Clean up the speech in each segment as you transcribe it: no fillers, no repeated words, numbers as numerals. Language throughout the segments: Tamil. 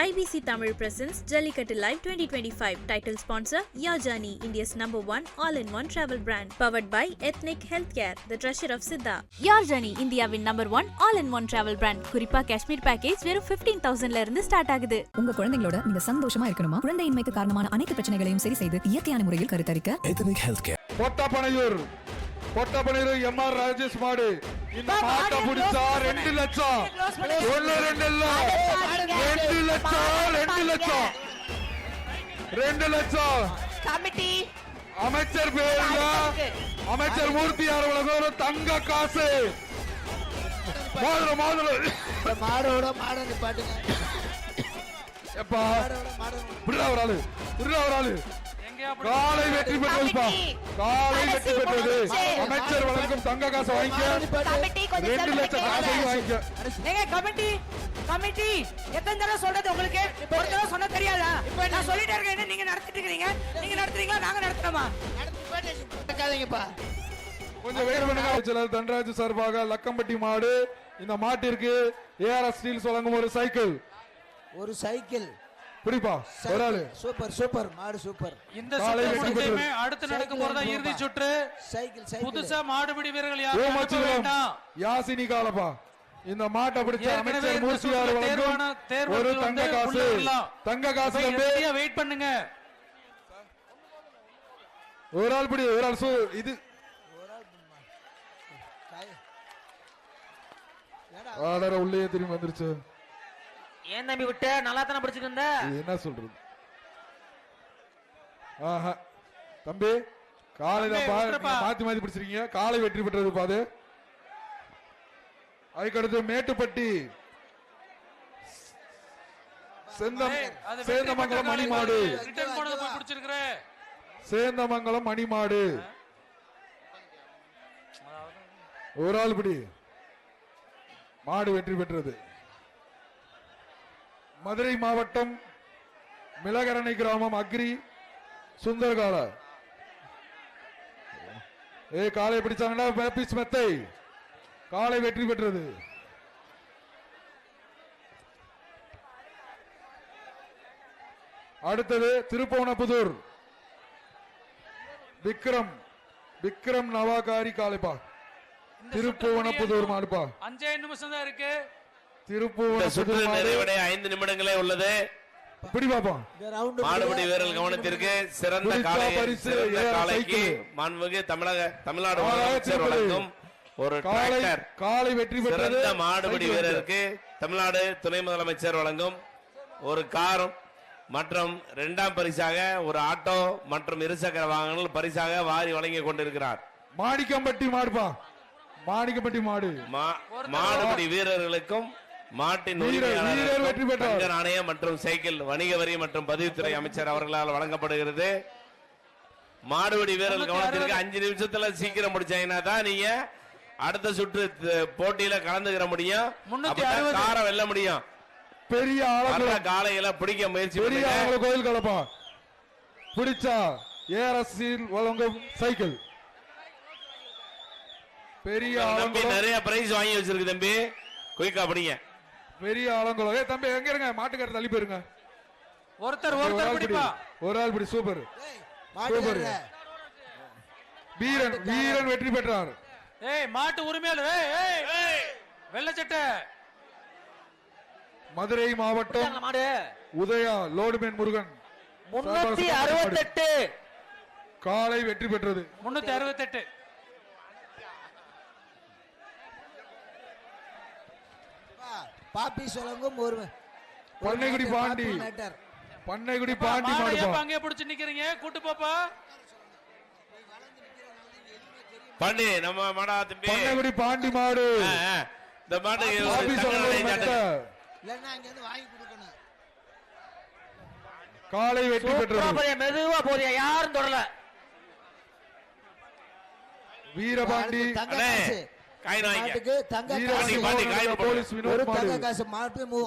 IBC Tamil presents Jallikattu Live 2025. Title sponsor Your Journey, India's #1 all-in-one travel brand. Powered by Ethnic Healthcare, the treasure of Siddha. Your Journey, Indiaவின் #1 all-in-one travel brand. குறிப்பா காஷ்மீர் பேக்கேஜ் வெறும் 15,000ல இருந்து ஸ்டார்ட் ஆகுது. உங்க குழந்தைகளோட நீங்க சந்தோஷமா இருக்கணுமா? குழந்தையின்மைக்கு காரணமான அனைத்து பிரச்சனைகளையும் சரி செய்து இயற்கையான முறையில் கருத்தரிக்க Ethnic Healthcare. பொட்டப்பனையூர் எம்ஆர் ராஜேஷ் மாடு இந்த மாட்டை பிடிச்சா 2 லட்சம் 1 2 இல்ல 2 லட்சம் 2 லட்சம் கமிட்டி அமைச்சர் பேர்ல அமைச்சர் மூர்த்தி அவர்களுக்கு ஒரு தங்க காசு மாடோட நிப்பாட்டுங்க. எப்பா ஒரு ஆளு காலை வெற்றி பெற்றதுப்பா. காலை வெற்றி பெற்றது. அமைச்சர் வழங்கும் தங்க காசு வாங்கிக்க. 2 லட்சம் காசையும் வாங்கிக்க. ஏங்க கமிட்டி எத்தனை தடவை சொல்றது உங்களுக்கு? ஒரு தடவை சொன்னா தெரியாதா? நான் சொல்லிட்டே இருக்கேன், நீங்க நடத்திட்டு இருக்கீங்க. நீங்க நடத்துறீங்களா நாங்க நடத்துறோமா? நடக்காதீங்கப்பா. கொஞ்சம் வெயிட் பண்ணுங்க. அமைச்சர் தன்ராஜ் சார்பாக லக்கம்பட்டி மாடு இந்த மாட்டிற்கு ஏஆர்எஸ் ஸ்டீல்ஸ் வழங்கும் ஒரு சைக்கிள் புரிப்பா. ஒரு ஆளு சூப்பர் மாடு சூப்பர். இந்த சுற்று அடுத்து நடக்க போறதா இறுதி சுற்று. சைக்கிள் புதுசா மாடுபிடி வீரர்கள் யாரும் யாசினி காலப்பா. இந்த மாட்டை பிடிச்ச அமைச்சர் மூர்த்தி வழங்கும் ஒரு தங்க காசு வெயிட் பண்ணுங்க. ஒரு ஆள் பிடி ஒரு ஆள் இது ஆர்டர் உள்ளே திரும்பி வந்துருச்சு. ஏன் தம்பி விட்ட? நல்லா தானே படிச்சுட்டு இருந்த. என்ன சொல்றது? ஆஹா தம்பி காலையில மாத்தி பிடிச்சிருக்கீங்க. காலை வெற்றி பெற்றது பாது. அதுக்கடுத்து மேட்டுப்பட்டி சேந்தமங்கலம் மணிமாடு. சேந்தமங்கலம் மணிமாடு ஒரு ஆள் பிடி மாடு வெற்றி பெற்றது. மதுரை மாவட்டம் மிளகரணை கிராமம் அக்ரி சுந்தர்கால காலை பிடிச்சாங்கன்னா பேபிஸ் மெத்தை காலை வெற்றி பெற்றது. அடுத்தது திருப்போணப்புதூர் விக்ரம் நவாகாரி காலைப்பா. திருப்போணப்புதூர் மாடுப்பா. 5 நிமிஷம் தான் இருக்கு. சுற்று நிறைவடைய 5 நிமிடங்களே உள்ளது. மாடுபிடி வீரர்கள் கவனத்திற்கு சிறந்த காளைக்கு மாண்புமிகு தமிழ்நாடு முதலமைச்சர் வழங்கும் ஒரு டிராக்டர். காலை வெற்றி பெற்றது. சிறந்த மாடுபிடி வீரருக்கு தமிழ்நாடு துணை முதலமைச்சர் வழங்கும் ஒரு கார் மற்றும் 2ஆம் பரிசாக ஒரு ஆட்டோ மற்றும் இருசக்கர வாகனங்கள் பரிசாக வாரி வழங்கி கொண்டிருக்கிறார். மாணிக்கம்பட்டி மாடுபா. மாணிக்கம்பட்டி மாடு மாடுபிடி வீரர்களுக்கும் மாட்டின் உரிமையாளர் நாணயம் மற்றும் சைக்கிள் வணிக வரி மற்றும் பதிவுத்துறை அமைச்சர் அவர்களால் வழங்கப்படுகிறது. மாடுபிடி வீரர்கள் கவனத்திற்கு 5 நிமிஷத்துல சீக்கிரம் முடிச்சாங்கன்னா தான் நீங்க அடுத்த சுற்று போட்டியில கலந்துக்கிற முடியும். காரை வெல்ல முடியும். பெரிய காலையில பிடிக்க முயற்சி கோயில் கலப்பா பிடிச்சா ஏஆர்எஸ் வழங்கும் சைக்கிள் பெரிய நிறைய பிரைஸ் வாங்கி வச்சிருக்கு தம்பி. குயிக்கா படிங்க. பெரிய ஆலங்குளம் தம்பி எங்க இருங்க? மாட்டுக்கார தள்ளி போயிருங்க. ஒருத்தர் பிடிப்பா. ஒரு ஆள் பிடி. சூப்பர் வீரன் வெற்றி பெற்றார். மாட்டு உரிமையாளர் வெள்ளச்சட்டை மதுரை மாவட்டம் உதயா லோடுமேன் முருகன் 368 காலை வெற்றி பெற்றது. 368 பாப்பி சொல்லுங்க. ஒரு பண்ணைக்குடி பாண்டி அங்கே பிடிச்சு நிக்கிறீங்க. கூட்டு பாப்பா பாண்டி நம்ம மாடா தம்பி. பண்ணைக்குடி பாண்டி மாடு இந்த மாடு காலை வெற்றி பெற்றது. மெதுவா போறியா? யாரும் தொடல. வீரபாண்டி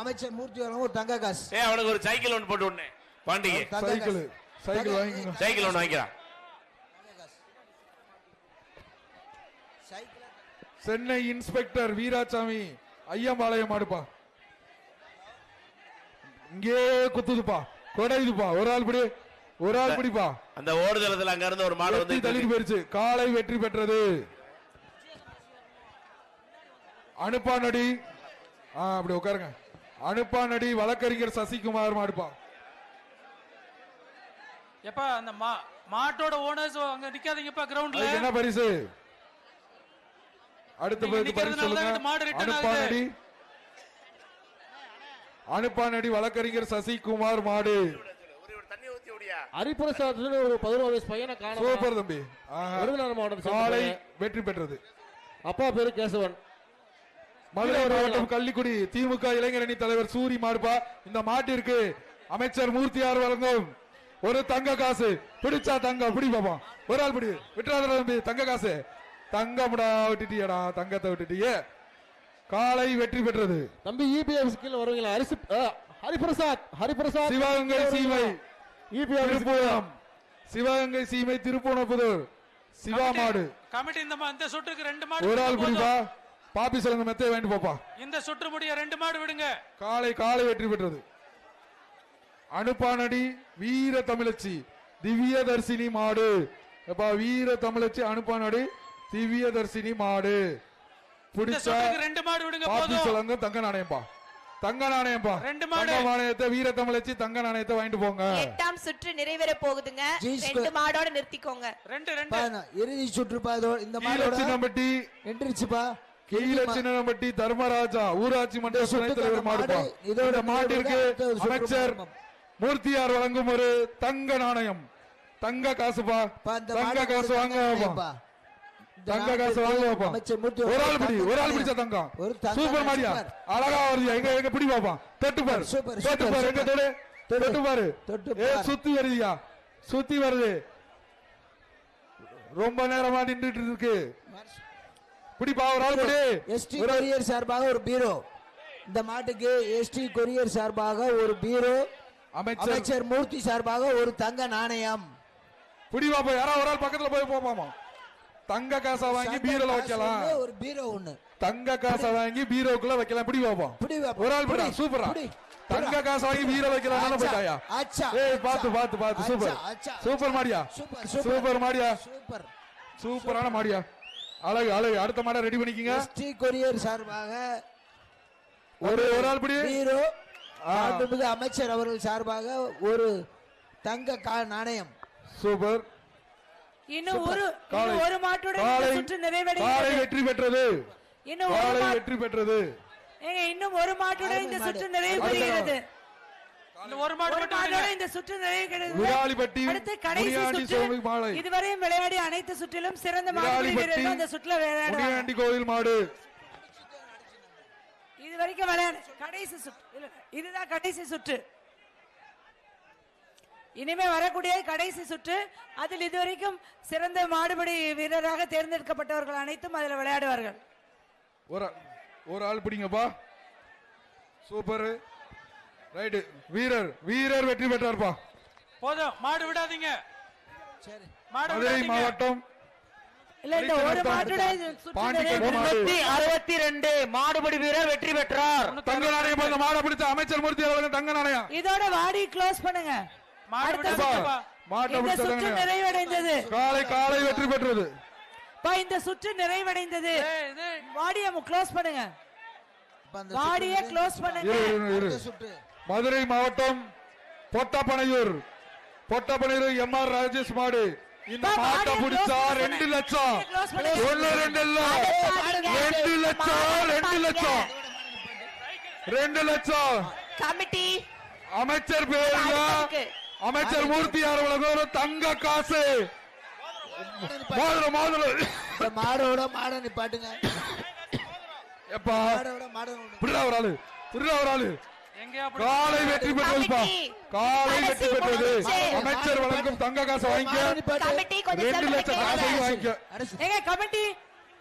அமைச்சர் மூர்த்தி ஒரு தங்க காசு. அவனுக்கு ஒரு சைக்கிள் ஒன்று போட்டு விடனே. பாண்டிகை சைக்கிள் ஒன்று வாங்கிக்கிறான். சென்னை இன்ஸ்பெக்டர் வீராசாமி ஐயம்பாளையம் மாடுப்பா. இங்கே குத்துதுப்பா, கொடையுதுப்பா. ஒரு ஆள் பிடி, ஒரு ஆள் பிடிப்பா. அந்த ஓடுதளத்தில் அங்க இருந்து ஒரு மாடு வந்து தள்ளிட்டு போயிருச்சு. காலை வெற்றி பெற்றது. அனுப்பானடி. அப்படி உட்காருங்க. அனுப்பானடி வழக்கறிஞர் சசிகுமார் மாடுப்பா. எப்பா அந்த மாட்டோட ஓனர்ஸ் அங்க நிக்காதீங்கப்பா கிரவுண்ட்ல. என்ன பரிசு? அடுத்த பரிசு சொல்லுங்க. அனுப்பானடி, அனுப்பானடி வழக்கறிஞர் சசிகுமார் மாடு. ஹரிபிரசாத் ஒரு 11 வயசு பையனை காணோம். சூப்பர் தம்பி. விருதுநகர் மாவட்டம் காலை வெற்றி பெற்றது. அப்பா பேரு கேசவன். மதுரை மாவட்டம் கள்ளிக்குடி திமுக இளைஞரணி தலைவர் சூரி மாடுப்பா. இந்த மாட்டிற்கு அமைச்சர் மூர்த்தியார் வழங்கும் ஒரு தங்க காசு. பிடிச்சா தங்கம் பிடி பாப்பா. ஒரு ஆள் பிடி. விட்டுறாத தம்பி. தங்க காசு. தங்கம்டா விட்டுட்டியடா, தங்கத்தை விட்டுட்டியே. காலை வெற்றி பெற்றது. தம்பி இபிஎஃப் கீழ வருவீங்களா? ஹரிபிரசாத் சிவகங்கை சீமை திருப்பூரம். சிவகங்கை சீமை திருப்பூணப்புதூர் சிவா மாடு. கமிட்டி இந்த சுற்றுக்கு 2 மாடு. ஒரு ஆள் பிடிப்பா. பாப்பி சொல்லுங்க மெத்தை வேண்டி போப்பா. இந்த சுற்று முடிய 2 மாடு விடுங்க. காலை வெற்றி பெற்றது. அனுப்பானடி வீர தமிழச்சி திவ்ய தர்சினி மாடு. எப்பா வீர தமிழச்சி அனுப்பானடி திவ்ய தர்சினி மாடு. பிடிச்சா 2 மாடு விடுங்க பாப்பி போதும். சொல்லுங்க. தங்க நாணயம்பா, தங்க நாணயம்பா. 2 மாடு. தங்க நாணயத்தை வீர தமிழச்சி தங்க நாணயத்தை வாங்கிட்டு போங்க. 8ஆம் சுற்று நிறைவேற போகுதுங்க. 2 மாடோட நிறுத்திக்கோங்க. 2 இறுதி சுற்றுப்பா. இந்த கீழ மாடோட சின்னம்பட்டி வென்றுச்சுப்பா. கீழ சின்னம்பட்டி தர்மராஜா ஊராட்சி மன்ற துணைத் தலைவர் மாடுப்பா. இதோட மாட்டிற்கு அமைச்சர் மூர்த்தியார் வழங்கும் ஒரு தங்க நாணயம். தங்க காசுப்பா. தங்க காசு வாங்குவாப்பா. தங்க காசு வாங்குவாப்பா. ஒரு ஆள் பிடி, ஒரு ஆள் பிடிச்சா தங்கம். சூப்பர் மாரியா, அழகா வருது. எங்க பிடி பாப்பா. தொட்டு பாரு, தொட்டு பாரு. எங்க தொடு, தொட்டு பாரு. சுத்தி வருதியா, சுத்தி வருது. ரொம்ப நேரமா நின்றுட்டு இருக்கு. பிடிப்பா. ஒரு ஆள் பிடி. எஸ்டி கொரியர் சார்பாக ஒரு பீரோ. இந்த மாட்டுக்கு எஸ்டி கொரியர் சார்பாக ஒரு பீரோ. அமைச்சர் மூர்த்தி சார்பாக ஒரு தங்க நாணயம். பிடி பாப்பா. யாராவது ஒரு ஆள் பக்கத்துல போய் போப்பாமா. தங்க காசை வாங்கி பீரோல வைக்கலாம். ஒரு பீரோ ஒண்ணு. தங்க காசை வாங்கி பீரோக்குள்ள வைக்கலாம். பிடி பாப்பா. ஒரு ஆள் பிடி. சூப்பரா. தங்க காசை வாங்கி பீரோ வைக்கலாம். போயிட்டாயா? ஏய் பாத்து பாத்து பாத்து. சூப்பர் சூப்பர் மாடியா. சூப்பர் மாடியா. சூப்பர் சூப்பரான மாடியா. அழகு அழகு. அடுத்த மாடை ரெடி பண்ணிக்கங்க. எஸ்டி கொரியர் சார்பாக ஒரு ஆள் பிடி. பீரோ. மாண்புமிகு அமைச்சர் அவர்கள் சார்பாக ஒரு தங்க நாணயம். சூப்பர். இன்னும் ஒரு மாட்டோட இந்த சுற்று நிறைவடைகிறது. காலை வெற்றி பெற்றது. காலை வெற்றி பெற்றது. இன்னும் ஒரு மாட்டோட இந்த சுற்று நிறைவு பெறுகிறது. ஒரு மாட்டோட இந்த சுற்று நிறைவு விராலிப்பட்டி அடுத்து கடைசி சுற்று. இதுவரையும் விளையாடிய அனைத்து சுற்றிலும் சிறந்த மாடு வீரர்கள் அந்த சுற்றுல விளையாடுவாங்க. கோயில் மாடு இதுவரைக்கும் விளையாடு கடைசி சுற்று. இதுதான் கடைசி சுற்று. இனிமே வரக்கூடிய கடைசி சுற்று. அதில் இதுவரைக்கும் சிறந்த மாடுபடி வீரராக தேர்ந்தெடுக்கப்பட்டவர்கள் அனைத்தும் அதில் விளையாடுவார்கள். ஒரு ஆள் பிடிங்கப்பா. Super right. வீரர் வெற்றி பெற்றார்ப்பா. போதும். மாடு விடாதீங்க. மதுரை மாவட்டம் இல்ல இந்த ஒரு மாட்டோட 62 மாடுபடி வீரர் வெற்றி பெற்றார். தங்க நாணயம். அந்த மாடை பிடிச்ச அமைச்சர் மூர்த்தி அவர்கள் தங்க நாணயம். இதோட வாடி க்ளோஸ் பண்ணுங்க. நிறைவடைந்தது. காலை வெற்றி பெற்றது. இந்த சுற்று நிறைவடைந்தது. வாடியை க்ளோஸ் பண்ணுங்க. வாடியை க்ளோஸ் பண்ணுங்க. மதுரை மாவட்டம் பொட்டப்பனையூர் எம்ஆர் ராஜேஷ் மாடு. இந்த மாட்டை பிடிச்சா 2 லட்சம். 1 2 இல்ல 2 லட்சம். 2 லட்சம். கமிட்டி அமைச்சர் பேருல அமைச்சர் மூர்த்தியார் வழங்கும் ஒரு தங்க காசு. மாடோட மாட நிப்பாட்டுங்க. எப்பா திருடா ஒரு ஆளு. காலை வெற்றி பெற்றதுப்பா. காலை வெற்றி பெற்றது. அமைச்சர் வழங்கும் தங்க காசை வாங்கிக்க. 2 லட்சம் காசை வாங்கிக்க.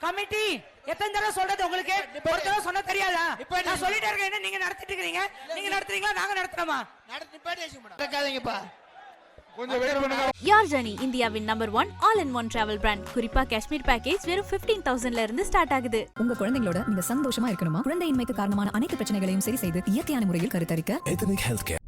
கமிட்டி எத்தனை தடவை சொல்றது உங்களுக்கு? ஒரு தடவை சொன்ன தெரியாதா? நான் சொல்லிட்டே இருக்கேன். என்ன நீங்க நடத்திட்டு இருக்கீங்க? நீங்க நடத்துறீங்களா நாங்க நடத்துறோமா? நடத்தி நிப்பாட்டியாச்சுங்கப்பா. கொஞ்சம் வெயிட் பண்ணுங்க. யார் ஜர்னி இந்தியாவின் number 1 all in one travel brand. குறிப்பா காஷ்மீர் பேக்கேஜ் வெறும் 15,000ல இருந்து ஸ்டார்ட் ஆகுது. உங்க குழந்தைகளோட நீங்க சந்தோஷமா இருக்கணுமா? குழந்தையின்மைக்கு காரணமான அனைத்து பிரச்சனைகளையும் சரி செய்து இயற்கையான முறையில் கருத்தரிக்க Ethnic Healthcare.